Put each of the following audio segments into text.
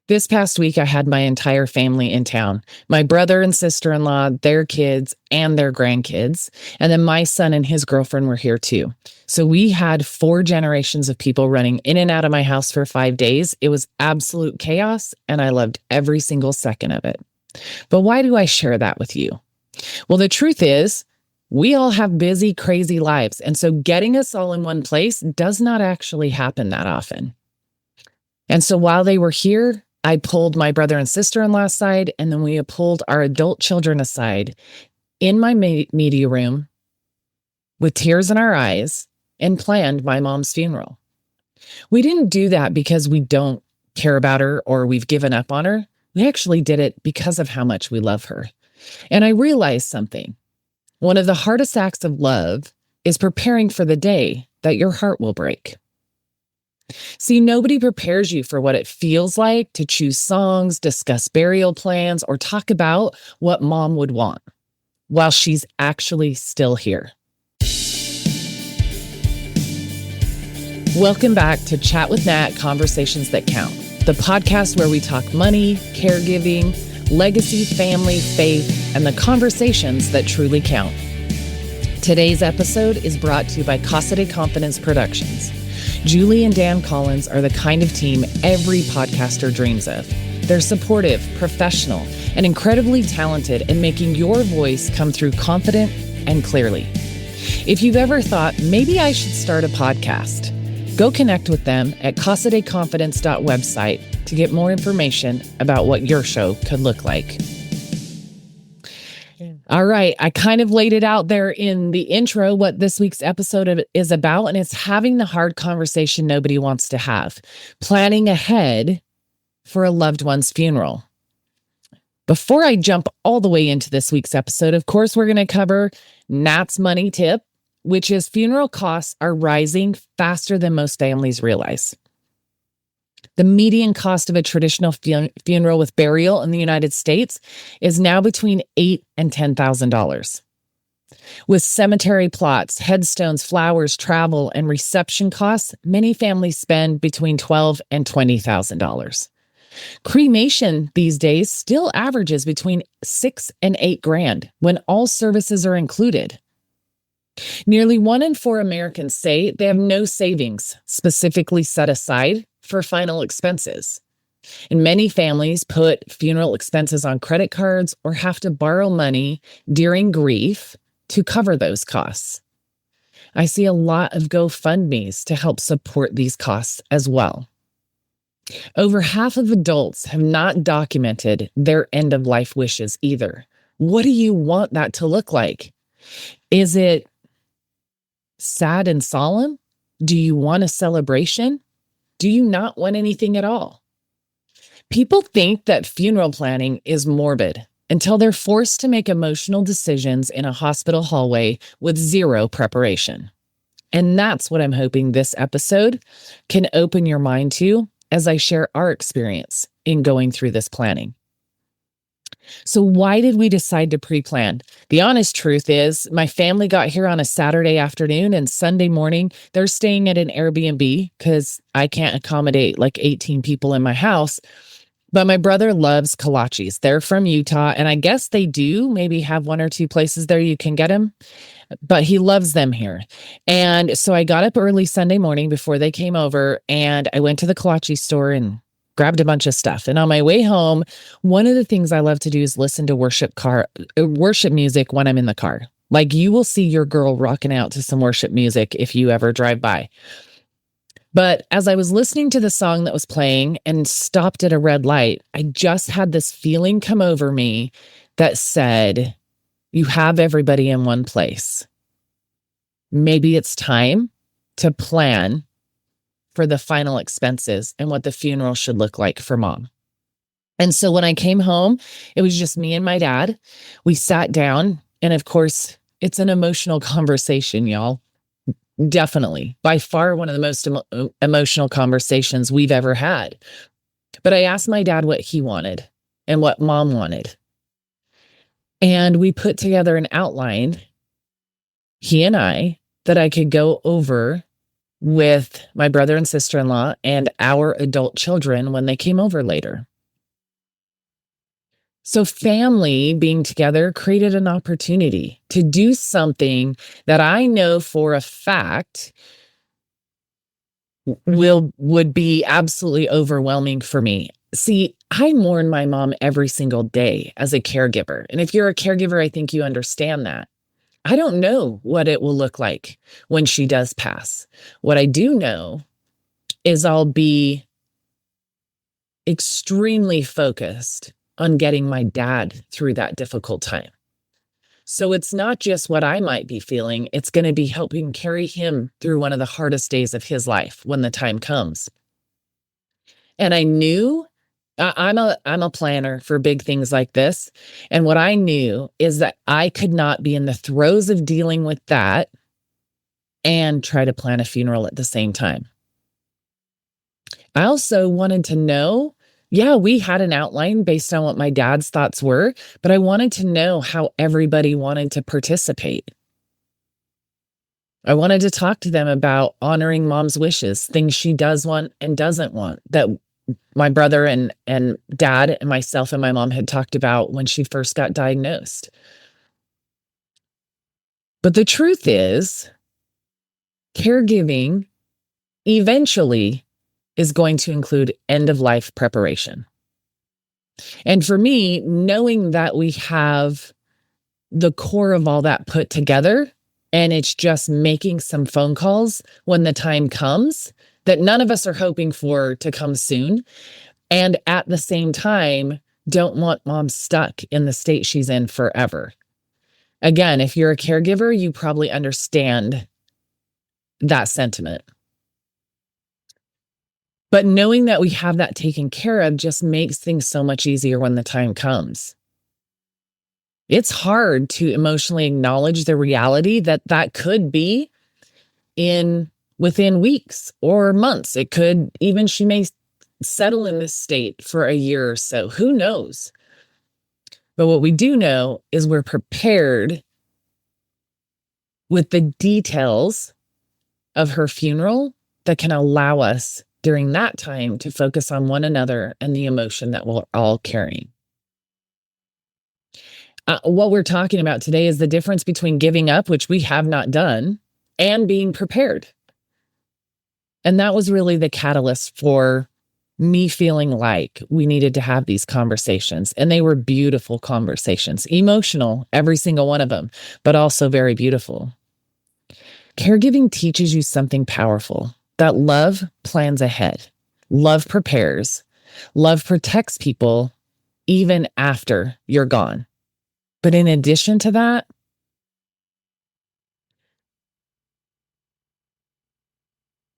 This past week, I had my entire family in town. My brother and sister-in-law, their kids, and their grandkids. And then my son and his girlfriend were here too. So we had 4 generations of people running in and out of my house for 5 days. It was absolute chaos, and I loved every single second of it. But why do I share that with you? Well, the truth is, we all have busy, crazy lives. And so getting us all in one place does not actually happen that often. And so while they were here, I pulled my brother and sister-in-law aside, and then we pulled our adult children aside in my media room with tears in our eyes and planned my mom's funeral. We didn't do that because we don't care about her or we've given up on her. We actually did it because of how much we love her. And I realized something. One of the hardest acts of love is preparing for the day that your heart will break. See, nobody prepares you for what it feels like to choose songs, discuss burial plans, or talk about what mom would want while she's actually still here. Welcome back to Chat with Nat, Conversations That Count, the podcast where we talk money, caregiving, legacy, family, faith, and the conversations that truly count. Today's episode is brought to you by Casa de Confidence Productions. Julie and Dan Collins are the kind of team every podcaster dreams of. They're supportive, professional, and incredibly talented in making your voice come through confident and clearly. If you've ever thought, maybe I should start a podcast, go connect with them at casadeconfidence.website to get more information about what your show could look like. All right, I kind of laid it out there in the intro what this week's episode is about, and it's having the hard conversation nobody wants to have, planning ahead for a loved one's funeral. Before I jump all the way into this week's episode, of course, we're going to cover Nat's money tip, which is funeral costs are rising faster than most families realize. The median cost of a traditional funeral with burial in the United States is now between $8,000 and $10,000. With cemetery plots, headstones, flowers, travel, and reception costs, many families spend between $12,000 and $20,000. Cremation these days still averages between $6,000 and $8,000 when all services are included. Nearly 1 in 4 Americans say they have no savings specifically set aside for final expenses. And many families put funeral expenses on credit cards or have to borrow money during grief to cover those costs. I see a lot of GoFundMes to help support these costs as well. Over half of adults have not documented their end-of-life wishes either. What do you want that to look like? Is it sad and solemn? Do you want a celebration? Do you not want anything at all? People think that funeral planning is morbid until they're forced to make emotional decisions in a hospital hallway with zero preparation. And that's what I'm hoping this episode can open your mind to as I share our experience in going through this planning. So why did we decide to pre-plan? The honest truth is my family got here on a Saturday afternoon, and Sunday morning they're staying at an Airbnb because I can't accommodate like 18 people in my house. But my brother loves kolaches. They're from Utah, and I guess they do maybe have 1 or 2 places there you can get them, but he loves them here. And so I got up early Sunday morning before they came over, and I went to the kolache store and grabbed a bunch of stuff. And on my way home, one of the things I love to do is listen to worship music when I'm in the car. Like you will see your girl rocking out to some worship music if you ever drive by. But as I was listening to the song that was playing and stopped at a red light, I just had this feeling come over me that said, you have everybody in one place. Maybe it's time to plan for the final expenses and what the funeral should look like for mom. And so when I came home, it was just me and my dad. We sat down, and of course, it's an emotional conversation, y'all. Definitely. By far one of the most emotional conversations we've ever had. But I asked my dad what he wanted and what mom wanted. And we put together an outline, he and I, that I could go over with my brother and sister-in-law and our adult children when they came over later. So family being together created an opportunity to do something that I know for a fact would be absolutely overwhelming for me. See, I mourn my mom every single day as a caregiver. And if you're a caregiver, I think you understand that. I don't know what it will look like when she does pass. What I do know is I'll be extremely focused on getting my dad through that difficult time. So it's not just what I might be feeling, it's going to be helping carry him through one of the hardest days of his life when the time comes. And I knew I'm a planner for big things like this. And what I knew is that I could not be in the throes of dealing with that and try to plan a funeral at the same time. I also wanted to know, yeah, we had an outline based on what my dad's thoughts were, but I wanted to know how everybody wanted to participate. I wanted to talk to them about honoring mom's wishes, things she does want and doesn't want, that my brother and dad and myself and my mom had talked about when she first got diagnosed. But the truth is, caregiving eventually is going to include end of life preparation. And for me, knowing that we have the core of all that put together, and it's just making some phone calls when the time comes that none of us are hoping for to come soon. And at the same time, don't want mom stuck in the state she's in forever. Again, if you're a caregiver, you probably understand that sentiment. But knowing that we have that taken care of just makes things so much easier when the time comes. It's hard to emotionally acknowledge the reality that that could be within weeks or months. It could even, she may settle in this state for a year or so. Who knows? But what we do know is we're prepared with the details of her funeral that can allow us during that time to focus on one another and the emotion that we're all carrying. What we're talking about today is the difference between giving up, which we have not done, and being prepared. And that was really the catalyst for me feeling like we needed to have these conversations. And they were beautiful conversations, emotional, every single one of them, but also very beautiful. Caregiving teaches you something powerful, that love plans ahead, love prepares, love protects people even after you're gone. But in addition to that,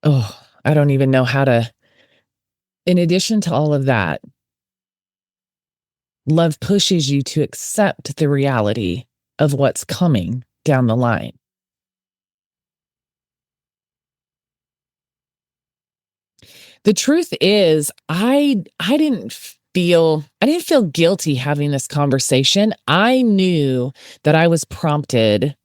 I don't even know how to, in addition to all of that, love pushes you to accept the reality of what's coming down the line. The truth is, I didn't feel guilty having this conversation. I knew that I was prompted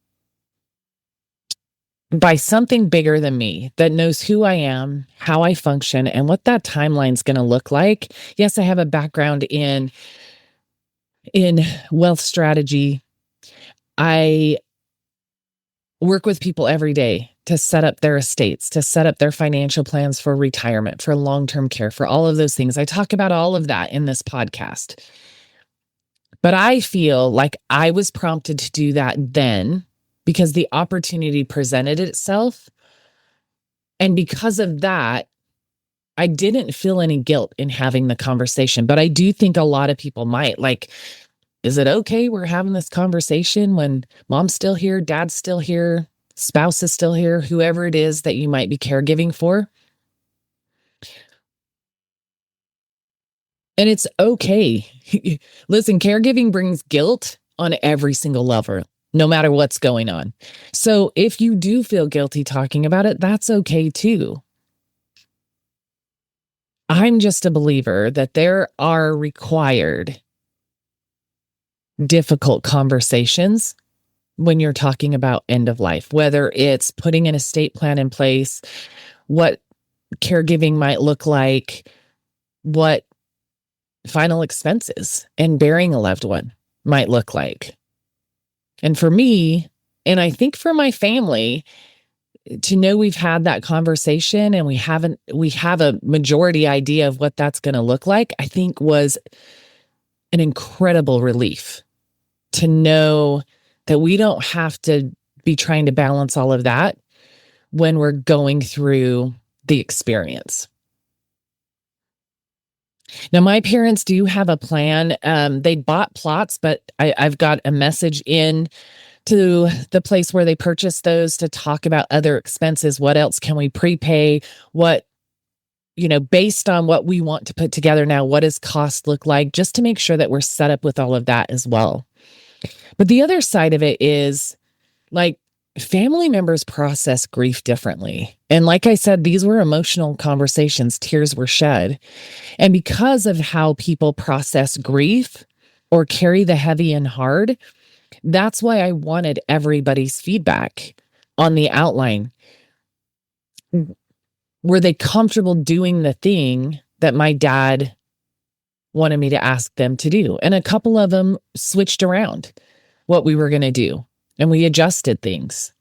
by something bigger than me that knows who I am, how I function, and what that timeline's going to look like. Yes, I have a background in wealth strategy. I work with people every day to set up their estates, to set up their financial plans for retirement, for long-term care, for all of those things. I talk about all of that in this podcast. But I feel like I was prompted to do that then because the opportunity presented itself. And because of that, I didn't feel any guilt in having the conversation. But I do think a lot of people might. Like, is it okay we're having this conversation when mom's still here, dad's still here, spouse is still here, whoever it is that you might be caregiving for? And it's okay. Listen, caregiving brings guilt on every single level, no matter what's going on. So if you do feel guilty talking about it, that's okay too. I'm just a believer that there are required difficult conversations when you're talking about end of life, whether it's putting an estate plan in place, what caregiving might look like, what final expenses and burying a loved one might look like. And for me, and I think for my family, to know we've had that conversation and we have a majority idea of what that's going to look like, I think was an incredible relief to know that we don't have to be trying to balance all of that when we're going through the experience. Now, my parents do have a plan. They bought plots, but I've got a message in to the place where they purchased those to talk about other expenses. What else can we prepay? What, based on what we want to put together now, what does cost look like? Just to make sure that we're set up with all of that as well. But the other side of it is, like, family members process grief differently. And like I said, these were emotional conversations. Tears were shed. And because of how people process grief or carry the heavy and hard, that's why I wanted everybody's feedback on the outline. Were they comfortable doing the thing that my dad wanted me to ask them to do? And a couple of them switched around what we were going to do, and we adjusted things.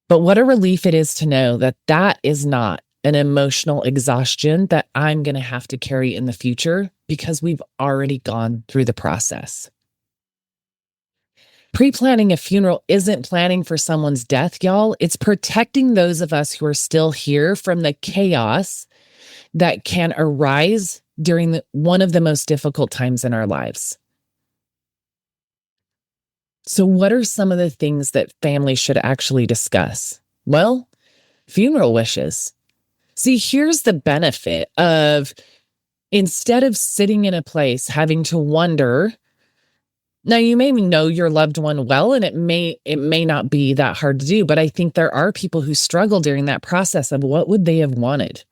But what a relief it is to know that that is not an emotional exhaustion that I'm going to have to carry in the future, because we've already gone through the process. Pre-planning a funeral isn't planning for someone's death, y'all. It's protecting those of us who are still here from the chaos that can arise during one of the most difficult times in our lives. So what are some of the things that families should actually discuss? Well, funeral wishes. See, here's the benefit of, instead of sitting in a place having to wonder. Now, you may know your loved one well, and it may not be that hard to do, but I think there are people who struggle during that process of what would they have wanted?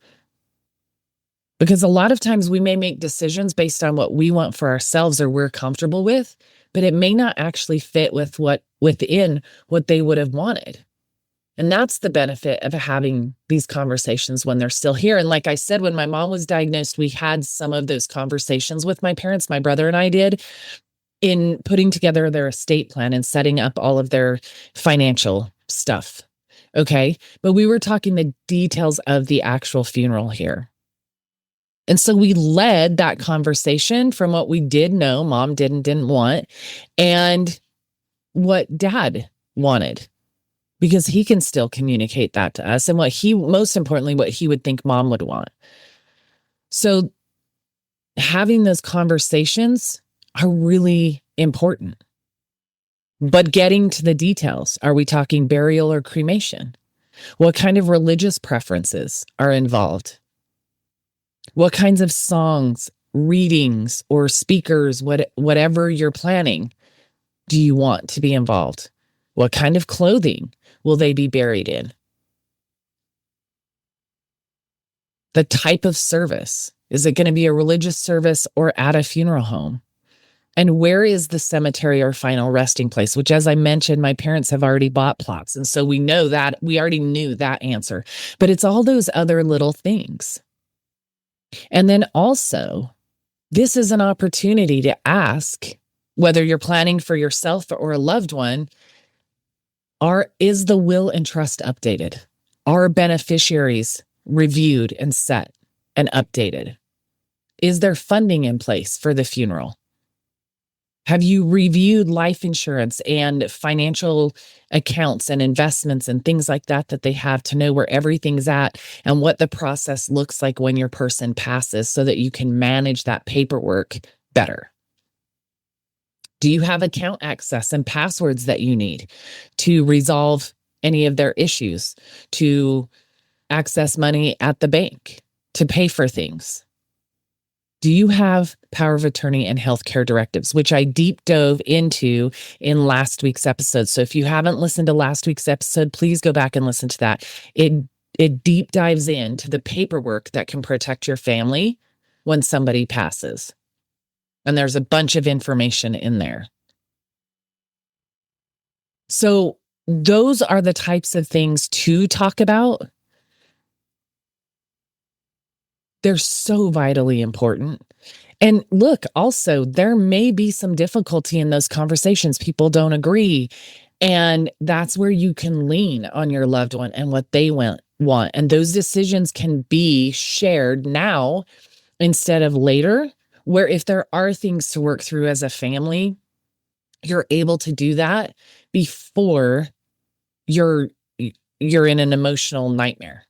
Because a lot of times we may make decisions based on what we want for ourselves or we're comfortable with, but it may not actually fit with within what they would have wanted. And that's the benefit of having these conversations when they're still here. And like I said, when my mom was diagnosed, we had some of those conversations with my parents, my brother and I did, in putting together their estate plan and setting up all of their financial stuff. Okay. But we were talking the details of the actual funeral here. And so we led that conversation from what we did know mom didn't want, and what dad wanted, because he can still communicate that to us, and most importantly, what he would think mom would want. So having those conversations are really important. But getting to the details, are we talking burial or cremation? What kind of religious preferences are involved? What kinds of songs, readings, or speakers, whatever you're planning, do you want to be involved? What kind of clothing will they be buried in? The type of service. Is it going to be a religious service or at a funeral home? And where is the cemetery or final resting place? Which, as I mentioned, my parents have already bought plots. And so we already knew that answer. But it's all those other little things. And then also, this is an opportunity to ask, whether you're planning for yourself or a loved one, is the will and trust updated? Are beneficiaries reviewed and set and updated? Is there funding in place for the funeral? Have you reviewed life insurance and financial accounts and investments and things like that they have, to know where everything's at and what the process looks like when your person passes, so that you can manage that paperwork better? Do you have account access and passwords that you need to resolve any of their issues, to access money at the bank, to pay for things? Do you have power of attorney and healthcare directives, which I deep dove into in last week's episode? So if you haven't listened to last week's episode, please go back and listen to that. It deep dives into the paperwork that can protect your family when somebody passes. And there's a bunch of information in there. So those are the types of things to talk about. They're so vitally important. And look, also, there may be some difficulty in those conversations. People don't agree. And that's where you can lean on your loved one and what they want. And those decisions can be shared now instead of later, where if there are things to work through as a family, you're able to do that before you're in an emotional nightmare,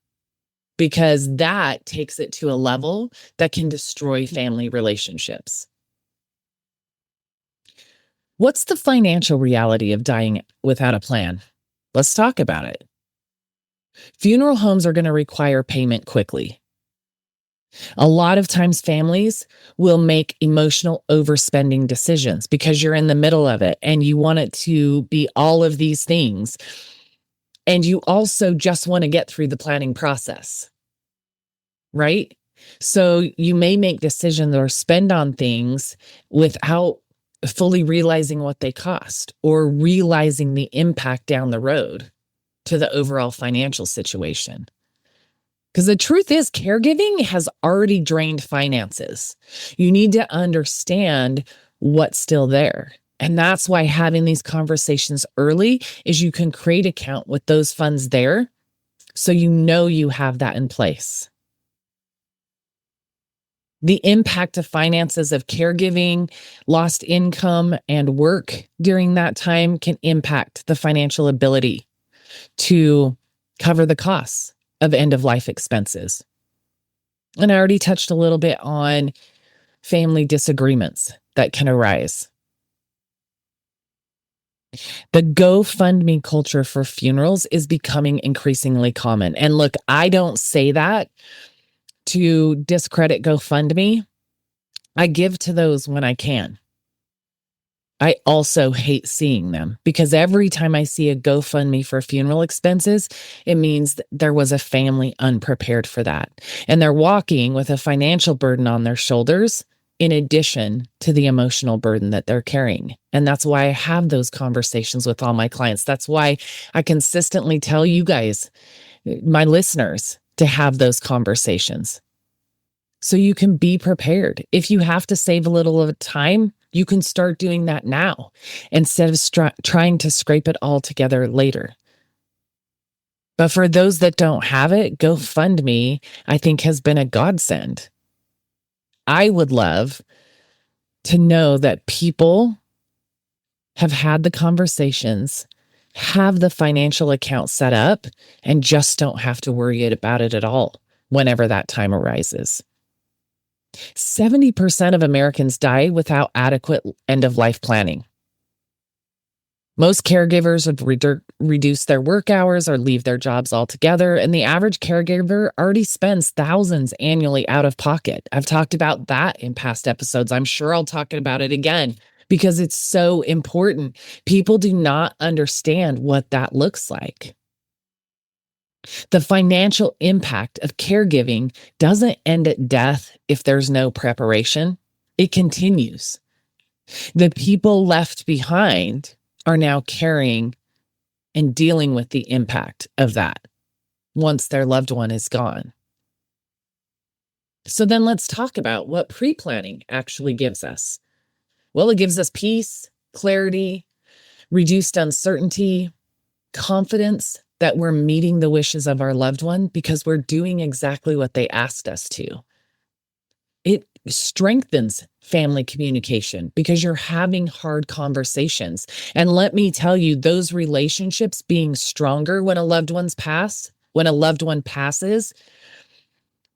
because that takes it to a level that can destroy family relationships. What's the financial reality of dying without a plan? Let's talk about it. Funeral homes are going to require payment quickly. A lot of times families will make emotional overspending decisions because you're in the middle of it and you want it to be all of these things. And you also just want to get through the planning process, right? So you may make decisions or spend on things without fully realizing what they cost or realizing the impact down the road to the overall financial situation. Because the truth is, caregiving has already drained finances. You need to understand what's still there. And that's why having these conversations early is you can create an account with those funds there so you know you have that in place. The impact of finances of caregiving, lost income, and work during that time can impact the financial ability to cover the costs of end-of-life expenses. And I already touched a little bit on family disagreements that can arise. The GoFundMe culture for funerals is becoming increasingly common. And look, I don't say that to discredit GoFundMe. I give to those when I can. I also hate seeing them because every time I see a GoFundMe for funeral expenses, it means that there was a family unprepared for that. And they're walking with a financial burden on their shoulders in addition to the emotional burden that they're carrying. And that's why I have those conversations with all my clients. That's why I consistently tell you guys, my listeners, to have those conversations so you can be prepared. If you have to save a little of time, you can start doing that now instead of trying to scrape it all together later. But for those that don't have it, GoFundMe, I think, has been a godsend. I would love to know that people have had the conversations, have the financial account set up, and just don't have to worry about it at all whenever that time arises. 70% of Americans die without adequate end-of-life planning. Most caregivers have reduced their work hours or leave their jobs altogether, and the average caregiver already spends thousands annually out of pocket. I've talked about that in past episodes. I'm sure I'll talk about it again because it's so important. People do not understand what that looks like. The financial impact of caregiving doesn't end at death if there's no preparation. It continues. The people left behind are now carrying and dealing with the impact of that once their loved one is gone. So then let's talk about what pre-planning actually gives us. Well, it gives us peace, clarity, reduced uncertainty, confidence that we're meeting the wishes of our loved one because we're doing exactly what they asked us to. It strengthens family communication because you're having hard conversations. And let me tell you, those relationships being stronger when a loved one passes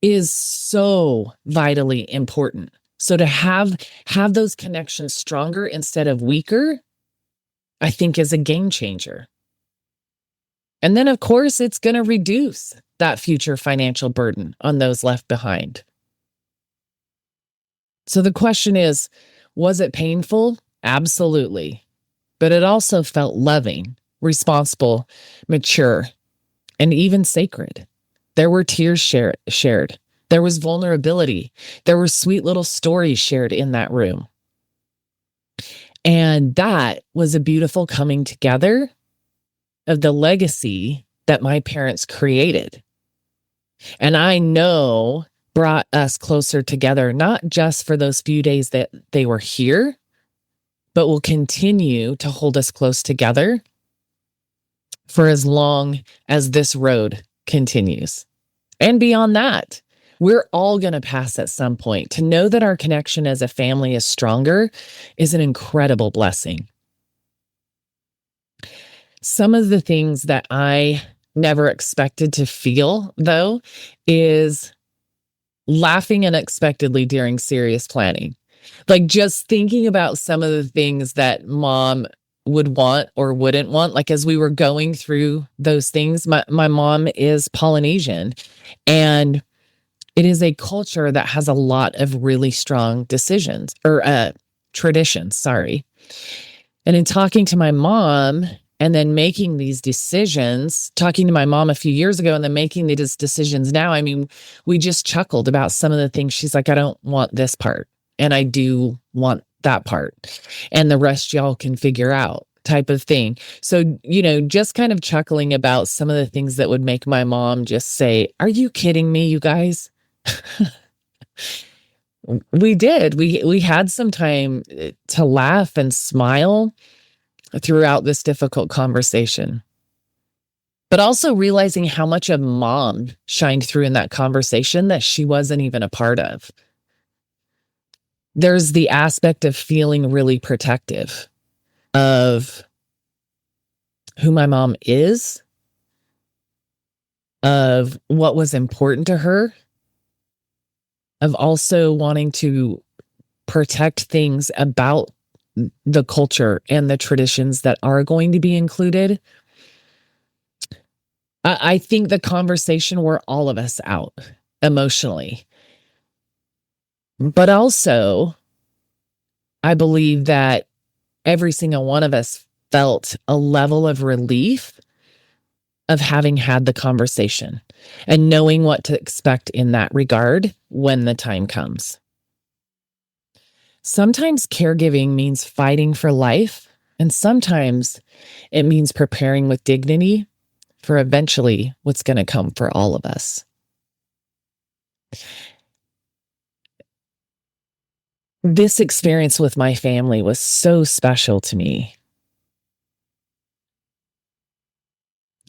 is so vitally important. So to have those connections stronger instead of weaker, I think is a game changer. And then, of course, it's going to reduce that future financial burden on those left behind. So the question is, was it painful? Absolutely. But it also felt loving, responsible, mature, and even sacred. There were tears shared. There was vulnerability. There were sweet little stories shared in that room. And that was a beautiful coming together of the legacy that my parents created. And I know brought us closer together, not just for those few days that they were here, but will continue to hold us close together for as long as this road continues. And beyond that, we're all going to pass at some point. To know that our connection as a family is stronger is an incredible blessing. Some of the things that I never expected to feel, though, is laughing unexpectedly during serious planning. Like just thinking about some of the things that mom would want or wouldn't want. Like as we were going through those things, my mom is Polynesian, and it is a culture that has a lot of really strong traditions, sorry. And in talking to my mom and then making these decisions, talking to my mom a few years ago and then making these decisions now, I mean, we just chuckled about some of the things. She's like, I don't want this part, and I do want that part, and the rest y'all can figure out, type of thing. So, just kind of chuckling about some of the things that would make my mom just say, are you kidding me, you guys? We did. We had some time to laugh and smile throughout this difficult conversation, but also realizing how much of mom shined through in that conversation that she wasn't even a part of. There's the aspect of feeling really protective of who my mom is, of what was important to her, of also wanting to protect things about the culture and the traditions that are going to be included. I think the conversation wore all of us out emotionally. But also, I believe that every single one of us felt a level of relief of having had the conversation and knowing what to expect in that regard when the time comes. Sometimes caregiving means fighting for life, and sometimes it means preparing with dignity for eventually what's going to come for all of us. This experience with my family was so special to me.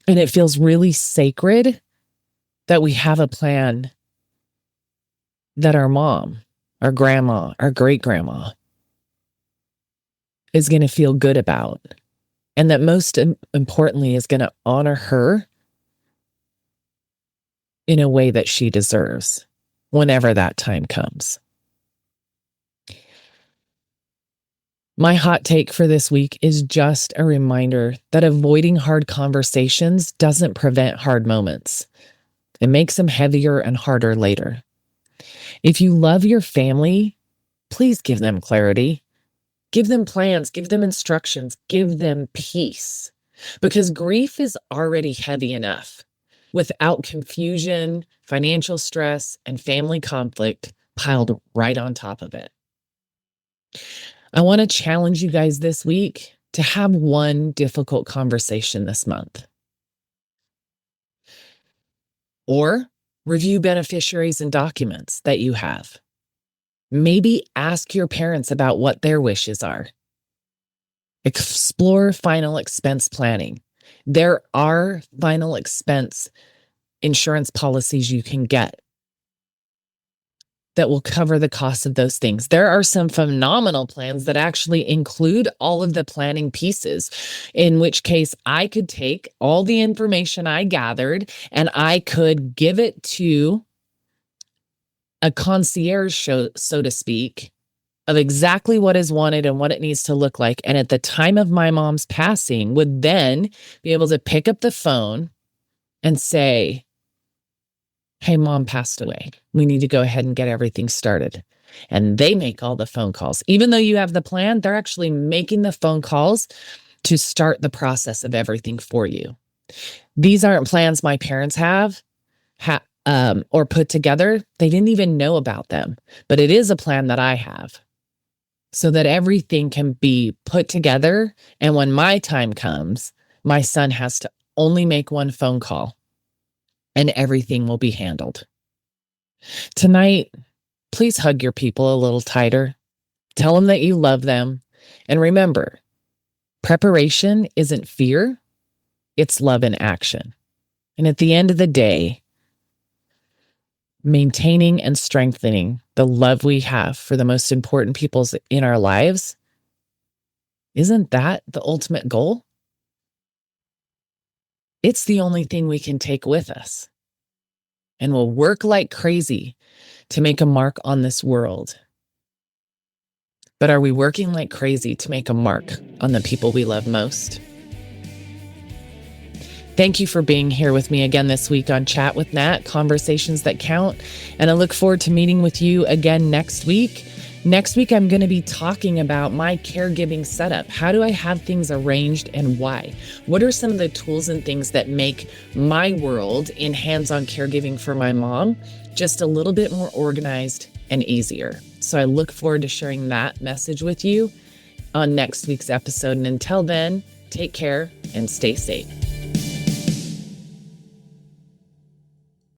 And it feels really sacred that we have a plan that our mom, our grandma, our great-grandma is going to feel good about. And that most importantly is going to honor her in a way that she deserves whenever that time comes. My hot take for this week is just a reminder that avoiding hard conversations doesn't prevent hard moments. It makes them heavier and harder later. If you love your family, please give them clarity. Give them plans, give them instructions, give them peace. Because grief is already heavy enough without confusion, financial stress, and family conflict piled right on top of it. I want to challenge you guys this week to have one difficult conversation this month. Or review beneficiaries and documents that you have. Maybe ask your parents about what their wishes are. Explore final expense planning. There are final expense insurance policies you can get that will cover the cost of those things. There are some phenomenal plans that actually include all of the planning pieces, in which case I could take all the information I gathered and I could give it to a concierge show, so to speak, of exactly what is wanted and what it needs to look like. And at the time of my mom's passing, would then be able to pick up the phone and say, hey, mom passed away. We need to go ahead and get everything started. And they make all the phone calls. Even though you have the plan, they're actually making the phone calls to start the process of everything for you. These aren't plans my parents have or put together. They didn't even know about them, but it is a plan that I have so that everything can be put together. And when my time comes, my son has to only make one phone call and everything will be handled. Tonight, please hug your people a little tighter. Tell them that you love them. And remember, preparation isn't fear, it's love in action. And at the end of the day, maintaining and strengthening the love we have for the most important people in our lives, isn't that the ultimate goal? It's the only thing we can take with us. And we'll work like crazy to make a mark on this world. But are we working like crazy to make a mark on the people we love most? Thank you for being here with me again this week on Chat with Nat, Conversations That Count. And I look forward to meeting with you again next week. Next week, I'm going to be talking about my caregiving setup. How do I have things arranged and why? What are some of the tools and things that make my world in hands-on caregiving for my mom just a little bit more organized and easier? So I look forward to sharing that message with you on next week's episode. And until then, take care and stay safe.